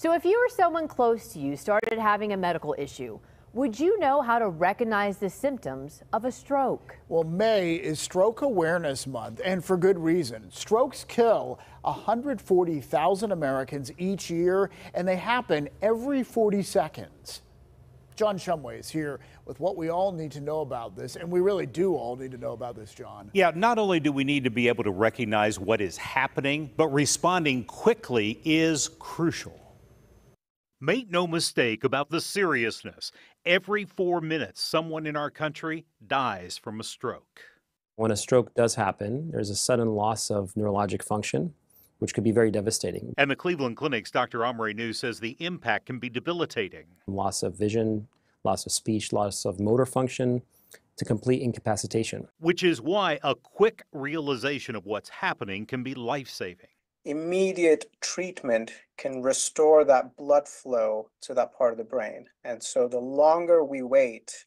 So if you or someone close to you started having a medical issue, would you know how to recognize the symptoms of a stroke? Well, May is Stroke Awareness Month, and for good reason. Strokes kill 140,000 Americans each year, and they happen every 40 seconds. John Shumway is here with what we all need to know about this, and we really do all need to know about this, John. Yeah, not only do we need to be able to recognize what is happening, but responding quickly is crucial. Make no mistake about the seriousness. Every 4 minutes, someone in our country dies from a stroke. When a stroke does happen, there's a sudden loss of neurologic function, which could be very devastating. And the Cleveland Clinic's Dr. Omri New says the impact can be debilitating. Loss of vision, loss of speech, loss of motor function, to complete incapacitation. Which is why a quick realization of what's happening can be life-saving. Immediate treatment can restore that blood flow to that part of the brain. And so the longer we wait,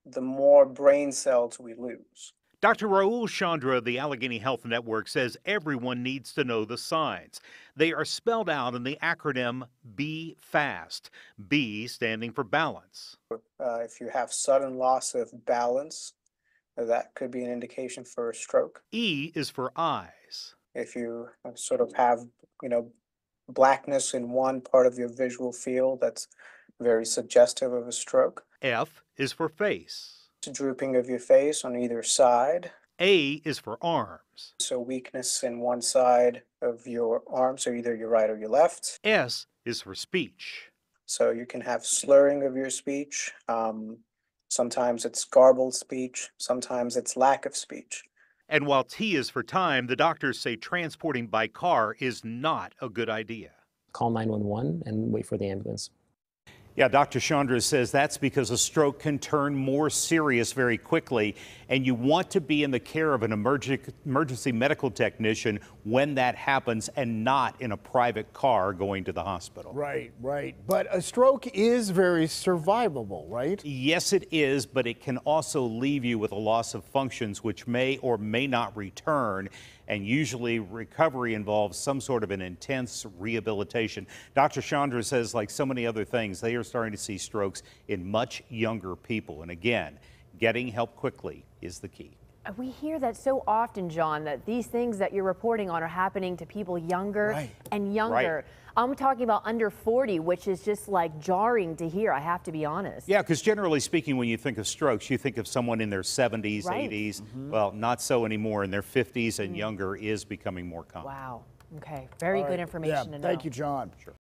the more brain cells we lose. Dr. Raul Chandra of the Allegheny Health Network says everyone needs to know the signs. They are spelled out in the acronym B FAST, B standing for balance. If you have sudden loss of balance, that could be an indication for a stroke. E is for eyes. If you sort of have, blackness in one part of your visual field, that's very suggestive of a stroke. F is for face. Drooping of your face on either side. A is for arms. So weakness in one side of your arm, so either your right or your left. S is for speech. So you can have slurring of your speech. Sometimes it's garbled speech. Sometimes it's lack of speech. And while T is for time, the doctors say transporting by car is not a good idea. Call 911 and wait for the ambulance. Yeah, Dr. Chandra says that's because a stroke can turn more serious very quickly, and you want to be in the care of an emergency medical technician when that happens and not in a private car going to the hospital. Right. But a stroke is very survivable, right? Yes, it is, but it can also leave you with a loss of functions which may or may not return. And usually recovery involves some sort of an intense rehabilitation. Dr. Chandra says, like so many other things, they are starting to see strokes in much younger people. And again, getting help quickly is the key. We hear that so often, John, that these things that you're reporting on are happening to people younger and younger. Right. I'm talking about under 40, which is just like jarring to hear, I have to be honest. Yeah, because generally speaking, when you think of strokes, you think of someone in their 70s, 80s. Well, not so anymore. In their 50s and younger is becoming more common. Wow. Okay. Very good information to know. Thank you, John. Sure.